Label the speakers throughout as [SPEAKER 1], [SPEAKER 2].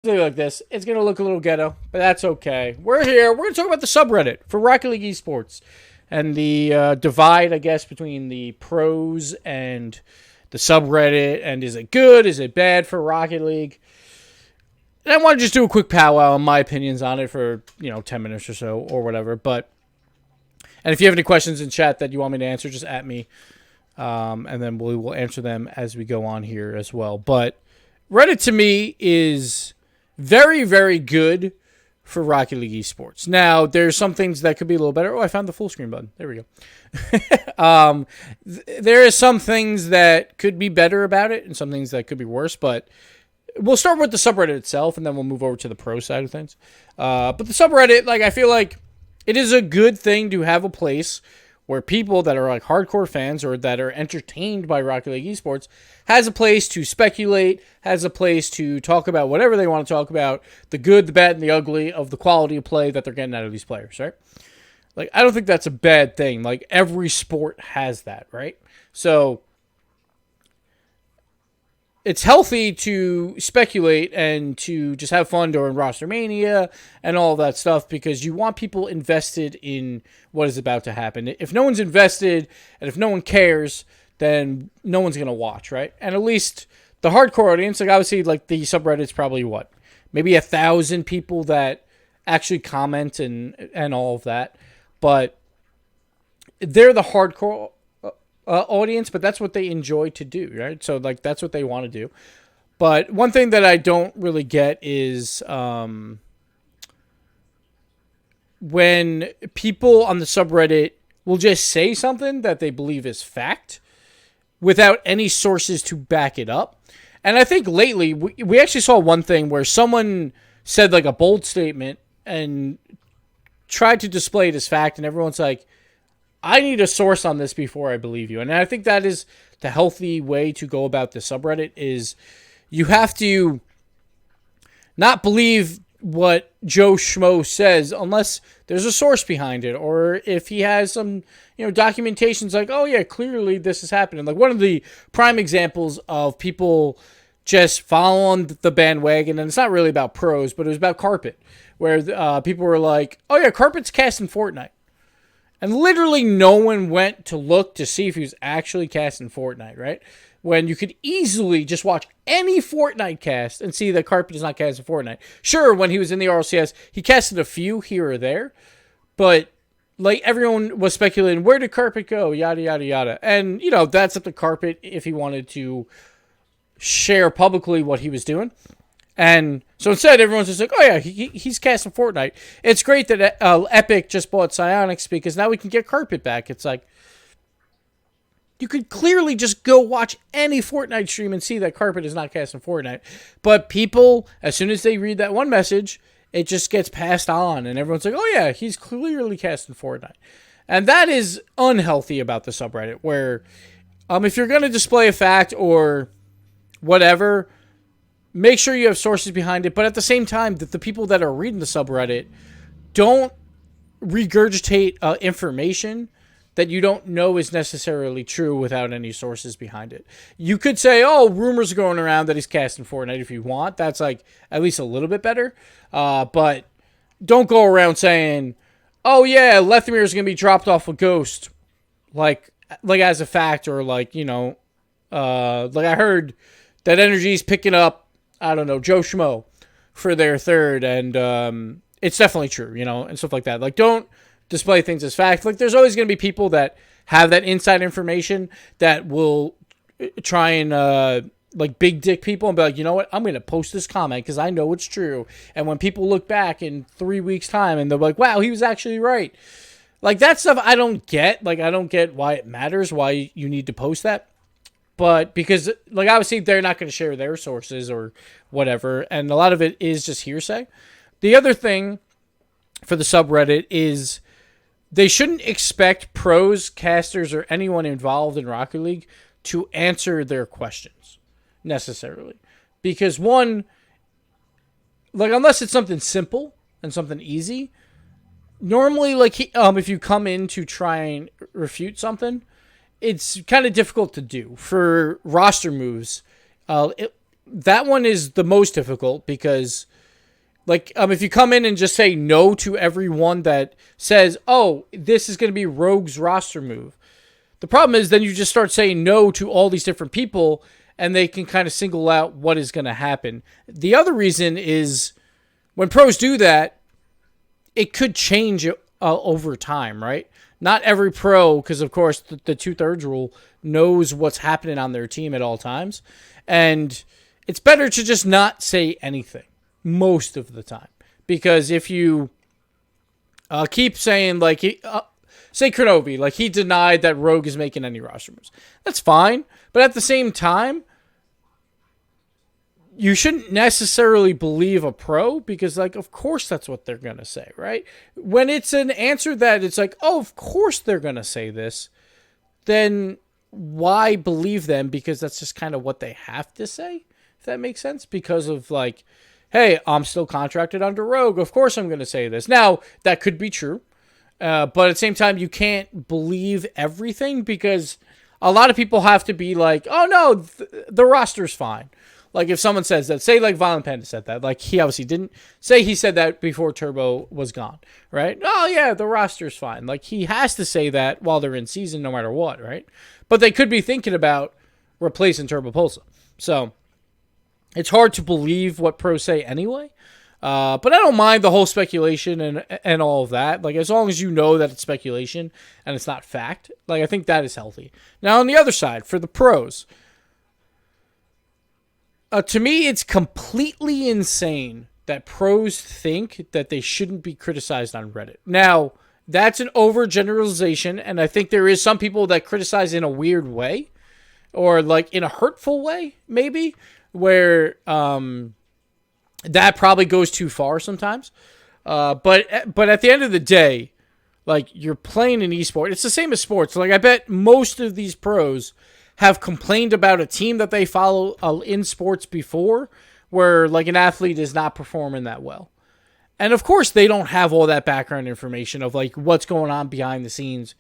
[SPEAKER 1] like this, it's going to look a little ghetto, but that's okay. We're here. We're going to talk about the subreddit for Rocket League Esports and the divide, I guess, between the pros and the subreddit. And is it good? Is it bad for Rocket League? And I want to just do a quick powwow on my opinions on it for, 10 minutes or so or whatever. And if you have any questions in chat that you want me to answer, just at me. And then we will answer them as we go on here as well. But Reddit to me is very, very good for Rocket League Esports. Now, there's some things that could be a little better. Oh, I found the full screen button. There we go. There is some things that could be better about it and some things that could be worse, but we'll start with the subreddit itself, and then we'll move over to the pro side of things. But the subreddit, I feel like it is a good thing to have a place where people that are hardcore fans or that are entertained by Rocket League Esports has a place to speculate, has a place to talk about whatever they want to talk about, the good, the bad, and the ugly of the quality of play that they're getting out of these players, right? I don't think that's a bad thing. Every sport has that, right? So it's healthy to speculate and to just have fun during roster mania and all that stuff because you want people invested in what is about to happen. If no one's invested and if no one cares, then no one's going to watch, right? And at least the hardcore audience, obviously, the subreddit's probably maybe 1,000 people that actually comment and all of that. But they're the hardcore audience, but that's what they enjoy to do, right? So that's what they want to do. But one thing that I don't really get is when people on the subreddit will just say something that they believe is fact without any sources to back it up. And I think lately we actually saw one thing where someone said a bold statement and tried to display it as fact, and everyone's like, I need a source on this before I believe you. And I think that is the healthy way to go about the subreddit is you have to not believe what Joe Schmo says unless there's a source behind it or if he has some, documentations oh yeah, clearly this is happening. One of the prime examples of people just following the bandwagon, and it's not really about pros, but it was about Carpet, where people were like, oh yeah, Carpet's casting Fortnite. And literally no one went to look to see if he was actually casting Fortnite, right? When you could easily just watch any Fortnite cast and see that Carpet is not casting Fortnite. Sure, when he was in the RLCS, he casted a few here or there, but everyone was speculating, where did Carpet go? Yada, yada, yada. And, that's up to Carpet if he wanted to share publicly what he was doing. And so instead, everyone's just like, oh yeah, he's casting Fortnite. It's great that Epic just bought Psyonix because now we can get Carpet back. It's you could clearly just go watch any Fortnite stream and see that Carpet is not casting Fortnite. But people, as soon as they read that one message, it just gets passed on. And everyone's like, oh yeah, he's clearly casting Fortnite. And that is unhealthy about the subreddit, where if you're going to display a fact or whatever, make sure you have sources behind it, but at the same time, that the people that are reading the subreddit don't regurgitate information that you don't know is necessarily true without any sources behind it. You could say, oh, rumors are going around that he's casting Fortnite if you want. That's at least a little bit better. But don't go around saying, oh yeah, Lethmir is going to be dropped off a Ghost, as a fact, or I heard that Energy's picking up, I don't know, Joe Schmo for their third, and it's definitely true, and stuff like that. Don't display things as fact. There's always going to be people that have that inside information that will try and, big dick people and be like, you know what, I'm going to post this comment because I know it's true. And when people look back in 3 weeks' time and they're like, wow, he was actually right. That stuff I don't get. I don't get why it matters, why you need to post that. But because, obviously they're not going to share their sources or whatever, and a lot of it is just hearsay. The other thing for the subreddit is they shouldn't expect pros, casters, or anyone involved in Rocket League to answer their questions, necessarily. Because one, unless it's something simple and something easy, normally, if you come in to try and refute something, it's kind of difficult to do. For roster moves, that one is the most difficult because Like, if you come in and just say no to everyone that says, oh, this is going to be Rogue's roster move. The problem is then you just start saying no to all these different people, and they can kind of single out what is going to happen. The other reason is when pros do that, it could change over time, right? Not every pro, because of course the 2/3 rule knows what's happening on their team at all times. And it's better to just not say anything most of the time. Because if you keep saying, like, say Kronovi, like he denied that Rogue is making any roster moves. That's fine. But at the same time, you shouldn't necessarily believe a pro because, like, of course that's what they're going to say, right? When it's an answer that it's like, oh, of course they're going to say this, then why believe them? Because that's just kind of what they have to say, if that makes sense. Because of, like, hey, I'm still contracted under Rogue. Of course I'm going to say this. Now, that could be true. But at the same time, you can't believe everything because a lot of people have to be like, oh, no, the roster's fine. Like, if someone says that, say, like, Violent Panda said that. Like, he obviously didn't. Say he said that before Turbo was gone, right? Oh, yeah, the roster's fine. Like, he has to say that while they're in season no matter what, right? But they could be thinking about replacing Turbo Pulsa. So, it's hard to believe what pros say anyway. But I don't mind the whole speculation and all of that. Like, as long as you know that it's speculation and it's not fact, like, I think that is healthy. Now, on the other side, for the pros, to me, it's completely insane that pros think that they shouldn't be criticized on Reddit. Now, that's an overgeneralization, and I think there is some people that criticize in a weird way, or like in a hurtful way, maybe, where that probably goes too far sometimes. But at the end of the day, like, you're playing an esport. It's the same as sports. Like, I bet most of these pros have complained about a team that they follow in sports before where, like, an athlete is not performing that well. And, of course, they don't have all that background information of, like, what's going on behind the scenes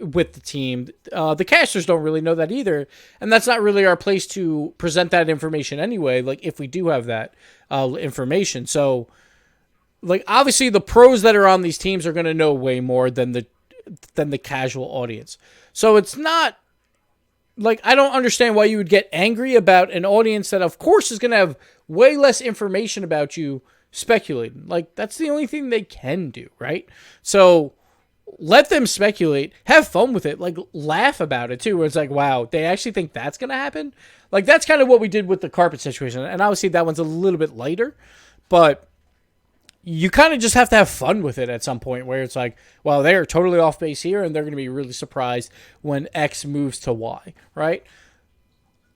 [SPEAKER 1] with the team. The casters don't really know that either, and that's not really our place to present that information anyway, like, if we do have that information. So, like, obviously the pros that are on these teams are going to know way more than the casual audience. So it's not, like, I don't understand why you would get angry about an audience that, of course, is going to have way less information about you speculating. Like, that's the only thing they can do, right? So let them speculate. Have fun with it. Like, laugh about it, too, where it's like, wow, they actually think that's going to happen? Like, that's kind of what we did with the carpet situation. And obviously that one's a little bit lighter, but you kind of just have to have fun with it at some point where it's like, well, they're totally off base here and they're going to be really surprised when X moves to Y, right?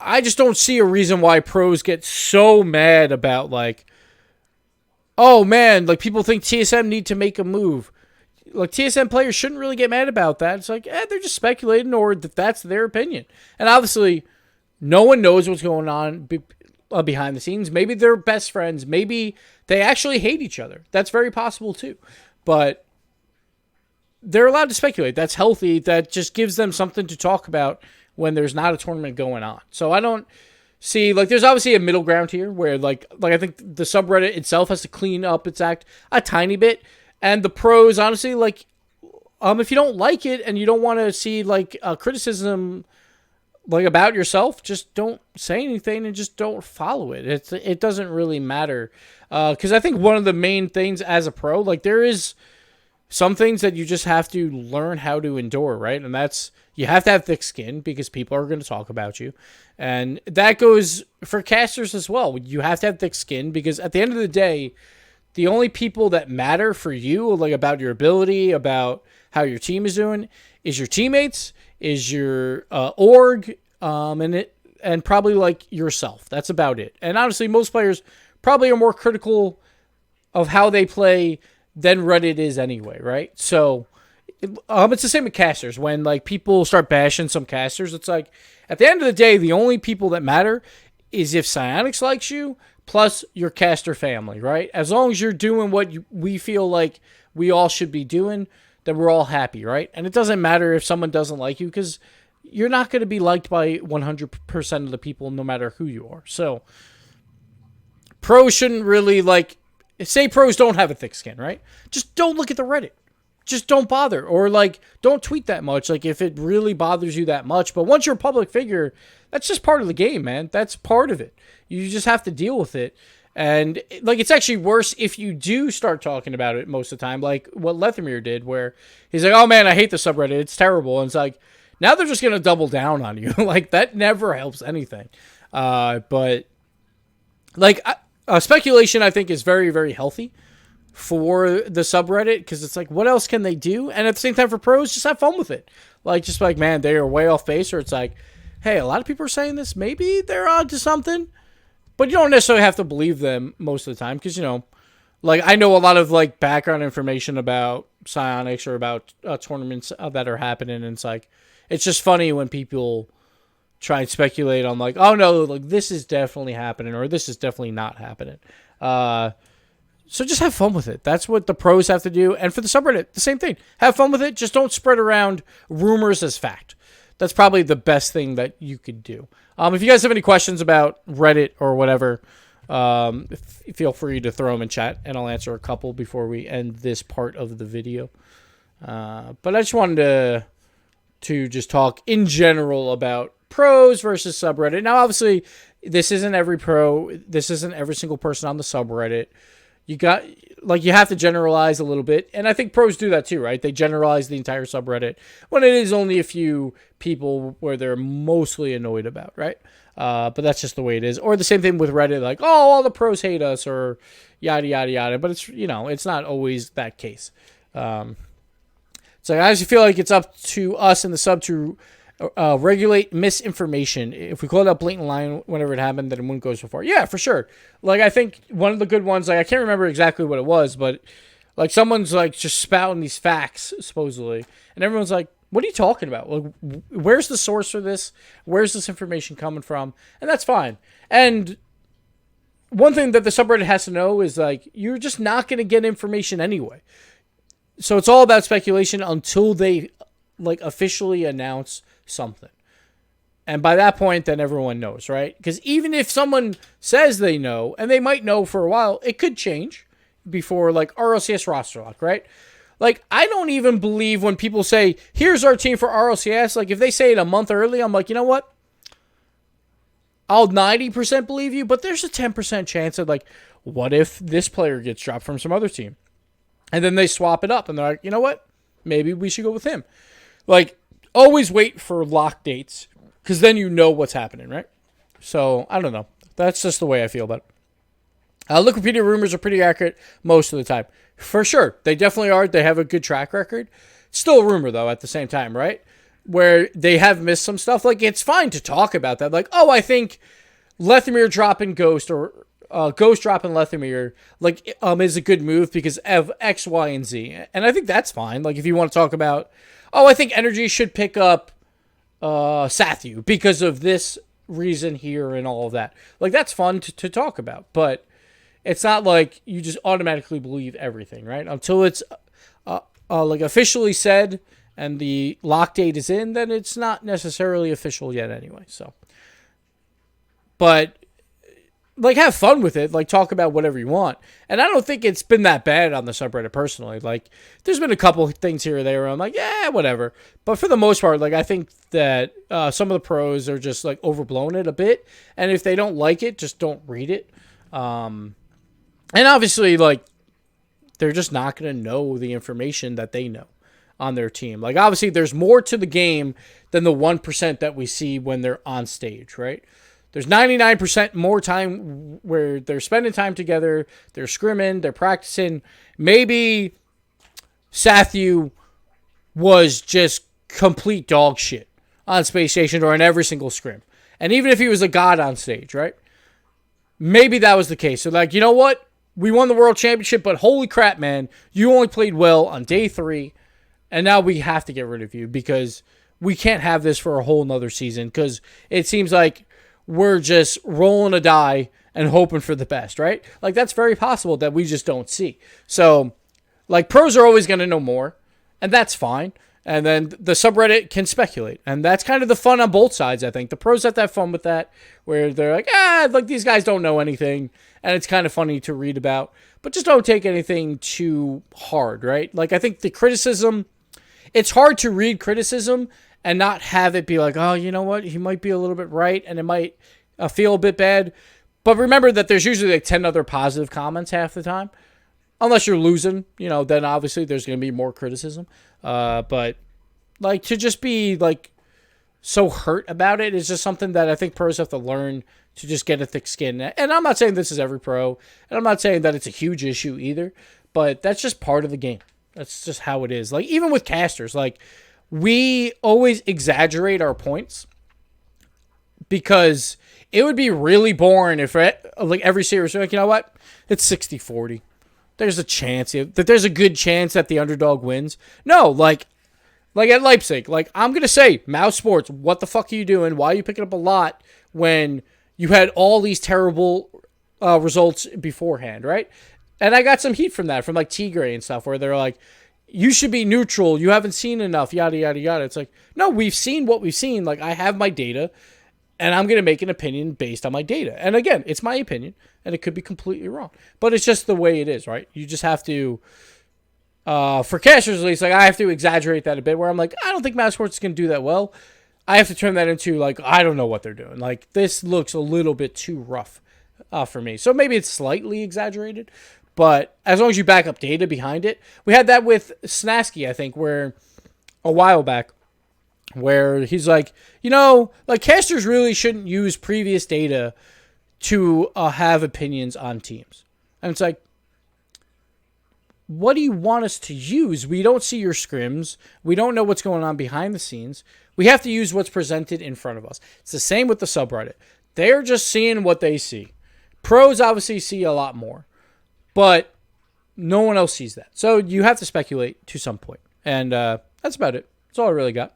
[SPEAKER 1] I just don't see a reason why pros get so mad about, like, oh, man, like, people think TSM need to make a move. Like, TSM players shouldn't really get mad about that. It's like, they're just speculating, or that's their opinion. And obviously, no one knows what's going on behind the scenes. Maybe they're best friends. Maybe they actually hate each other. That's very possible too. But they're allowed to speculate. That's healthy. That just gives them something to talk about when there's not a tournament going on. So I don't see, like, there's obviously a middle ground here where, like I think the subreddit itself has to clean up its act a tiny bit. And the pros, honestly, like, if you don't like it and you don't want to see, like, criticism, like, about yourself, just don't say anything and just don't follow it. It doesn't really matter. Because I think one of the main things as a pro, like, there is some things that you just have to learn how to endure, right? And that's, you have to have thick skin because people are going to talk about you. And that goes for casters as well. You have to have thick skin because at the end of the day, the only people that matter for you, like, about your ability, about how your team is doing, is your teammates, is your org, and probably, like, yourself. That's about it. And honestly, most players probably are more critical of how they play than Reddit is anyway, right? So it's the same with casters. When, like, people start bashing some casters, it's like, at the end of the day, the only people that matter is if Psyonix likes you, plus your caster family, right? As long as you're doing what we feel like we all should be doing, then we're all happy, right? And it doesn't matter if someone doesn't like you because you're not going to be liked by 100% of the people no matter who you are. So pros shouldn't really, like, say pros don't have a thick skin, right? Just don't look at the Reddit. Just don't bother. Or, like, don't tweet that much, like, if it really bothers you that much. But once you're a public figure, that's just part of the game, man. That's part of it. You just have to deal with it. And, like, it's actually worse if you do start talking about it most of the time, like what Lethamyr did, where he's like, oh, man, I hate the subreddit. It's terrible. And it's like, now they're just going to double down on you. Like, that never helps anything. But, like, speculation, I think, is very, very healthy for the subreddit, because it's like, what else can they do? And at the same time, for pros, just have fun with it. Like, just like, man, they are way off base, or it's like, hey, a lot of people are saying this. Maybe they're on to something. But you don't necessarily have to believe them most of the time, because, you know, like, I know a lot of, like, background information about psionics or about tournaments that are happening, and it's like, it's just funny when people try and speculate on, like, oh, no, like, this is definitely happening, or this is definitely not happening. So just have fun with it. That's what the pros have to do. And for the subreddit, the same thing. Have fun with it. Just don't spread around rumors as fact. That's probably the best thing that you could do. If you guys have any questions about Reddit or whatever, feel free to throw them in chat, and I'll answer a couple before we end this part of the video. But I just wanted to just talk in general about pros versus subreddit. Now, obviously, this isn't every pro. This isn't every single person on the subreddit. You have to generalize a little bit. And I think pros do that too, right? They generalize the entire subreddit when it is only a few people where they're mostly annoyed about, right? But that's just the way it is. Or the same thing with Reddit, like, oh, all the pros hate us, or yada, yada, yada. But it's, you know, it's not always that case. So I actually feel like it's up to us in the sub to regulate misinformation. If we called out blatant lying whenever it happened, then it wouldn't go so far. Yeah, for sure. Like, I think one of the good ones, like, I can't remember exactly what it was, but, like, someone's, like, just spouting these facts, supposedly, and everyone's like, what are you talking about? Like, where's the source for this? Where's this information coming from? And that's fine. And one thing that the subreddit has to know is, like, you're just not going to get information anyway. So it's all about speculation until they, like, officially announce something. And by that point, then everyone knows, right? Because even if someone says they know, and they might know for a while, it could change before, like, RLCS roster lock, right? Like, I don't even believe when people say, here's our team for RLCS. Like, if they say it a month early, I'm like, you know what? I'll 90% believe you, but there's a 10% chance that, like, what if this player gets dropped from some other team? And then they swap it up, and they're like, you know what? Maybe we should go with him. Like, always wait for lock dates, because then you know what's happening, right? So, I don't know. That's just the way I feel about it. Wikipedia rumors are pretty accurate most of the time. For sure. They definitely are. They have a good track record. Still a rumor, though, at the same time, right? Where they have missed some stuff. Like, it's fine to talk about that. Like, oh, I think Lethamyr dropping Ghost, or Ghost dropping Lethamyr, like, is a good move because of X, Y, and Z. And I think that's fine. Like, if you want to talk about, oh, I think Energy should pick up Sathu because of this reason here and all of that. Like, that's fun to talk about. But it's not like you just automatically believe everything, right? Until it's like officially said and the lock date is in, then it's not necessarily official yet anyway. So, but like, have fun with it. Like, talk about whatever you want. And I don't think it's been that bad on the subreddit personally. Like, there's been a couple things here or there where I'm like, yeah, whatever. But for the most part, like, I think that some of the pros are just, like, overblown it a bit. And if they don't like it, just don't read it. And obviously, like, they're just not going to know the information that they know on their team. Like, obviously, there's more to the game than the 1% that we see when they're on stage, right? There's 99% more time where they're spending time together, they're scrimming, they're practicing. Maybe Sathu was just complete dog shit on Space Station or in every single scrim. And even if he was a god on stage, right? Maybe that was the case. So, like, you know what? We won the World Championship, but holy crap, man, you only played well on day 3, and now we have to get rid of you because we can't have this for a whole nother season because it seems like we're just rolling a die and hoping for the best, right? Like, that's very possible that we just don't see. So, like, pros are always going to know more, and that's fine. And then the subreddit can speculate. And that's kind of the fun on both sides, I think. The pros have to have fun with that, where they're like, like, these guys don't know anything. And it's kind of funny to read about. but just don't take anything too hard, right? Like, I think the criticism, it's hard to read criticism and not have it be like, oh, you know what? He might be a little bit right, and it might feel a bit bad. But remember that there's usually like 10 other positive comments half the time. Unless you're losing, then obviously there's going to be more criticism. But like, to just be like so hurt about it is just something that I think pros have to learn to just get a thick skin. And I'm not saying this is every pro, and I'm not saying that it's a huge issue either, but that's just part of the game. That's just how it is. Like, even with casters, like, we always exaggerate our points because it would be really boring if like every series we're like, you know what? It's 60-40. There's a chance that there's a good chance that the underdog wins. No, like at Leipzig, like, I'm going to say, Mouse Sports, what the fuck are you doing? Why are you picking up a lot when you had all these terrible results beforehand, right? And I got some heat from that, from like Tigre and stuff, where they're like, you should be neutral. You haven't seen enough, yada, yada, yada. It's like, no, we've seen what we've seen. Like, I have my data, and I'm going to make an opinion based on my data. And again, it's my opinion, and it could be completely wrong. But it's just the way it is, right? You just have to, for casters at least, like, I have to exaggerate that a bit, where I'm like, I don't think Mouse Sports is going to do that well. I have to turn that into, like, I don't know what they're doing. Like, this looks a little bit too rough for me. So maybe it's slightly exaggerated, but as long as you back up data behind it. We had that with Snasky, I think, where a while back, where he's like, like, casters really shouldn't use previous data to have opinions on teams. And it's like, what do you want us to use? We don't see your scrims. We don't know what's going on behind the scenes. We have to use what's presented in front of us. It's the same with the subreddit. They're just seeing what they see. Pros obviously see a lot more, but no one else sees that. So you have to speculate to some point. And that's about it. That's all I really got.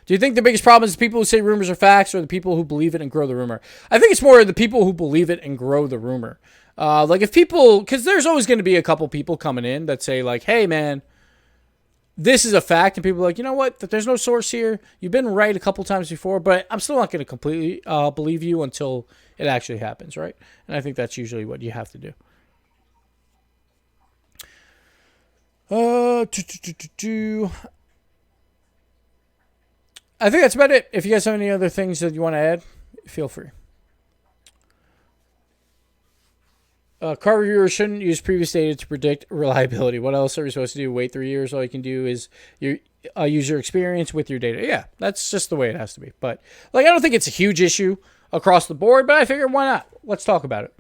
[SPEAKER 1] Do you think the biggest problem is the people who say rumors are facts, or the people who believe it and grow the rumor? I think it's more the people who believe it and grow the rumor. Like, if people, because there's always going to be a couple people coming in that say, like, hey, man, this is a fact. And people are like, you know what? That there's no source here. You've been right a couple times before, but I'm still not going to completely believe you until it actually happens, right? And I think that's usually what you have to do. I think that's about it. If you guys have any other things that you want to add, feel free. Car reviewers shouldn't use previous data to predict reliability. What else are we supposed to do? Wait 3 years? All you can do is use your experience with your data. Yeah, that's just the way it has to be. But, like, I don't think it's a huge issue across the board, but I figured, why not? Let's talk about it.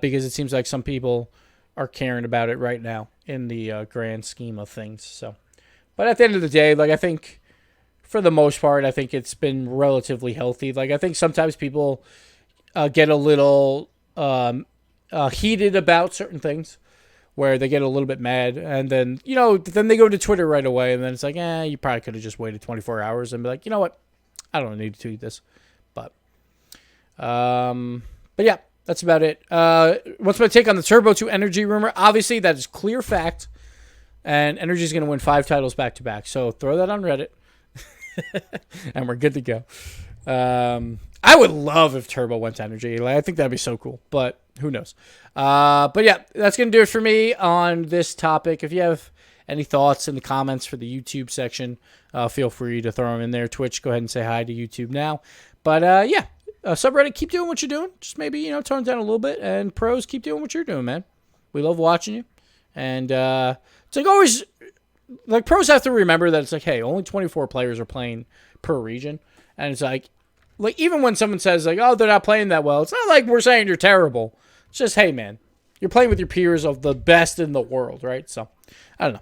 [SPEAKER 1] Because it seems like some people are caring about it right now in the grand scheme of things. So, but at the end of the day, like, I think for the most part, I think it's been relatively healthy. Like, I think sometimes people get a little heated about certain things, where they get a little bit mad, and then then they go to Twitter right away, and then it's like, you probably could have just waited 24 hours and be like, you know what, I don't need to tweet this. But yeah, that's about it. What's my take on the Turbo 2 Energy rumor? Obviously, that is clear fact, and Energy is going to win 5 titles back to back. So throw that on Reddit, and we're good to go. I would love if Turbo went to Energy. Like, I think that'd be so cool, but who knows? But yeah, that's going to do it for me on this topic. If you have any thoughts in the comments for the YouTube section, feel free to throw them in there. Twitch, go ahead and say hi to YouTube now. But yeah, subreddit, keep doing what you're doing. Just maybe, tone it down a little bit. And pros, keep doing what you're doing, man. We love watching you. And it's like always, like, pros have to remember that it's like, hey, only 24 players are playing per region. And it's like even when someone says, like, oh, they're not playing that well, it's not like we're saying you're terrible. It's just, hey, man, you're playing with your peers of the best in the world, right? So, I don't know.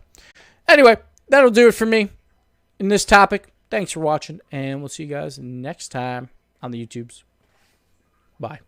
[SPEAKER 1] Anyway, that'll do it for me in this topic. Thanks for watching, and we'll see you guys next time on the YouTubes. Bye.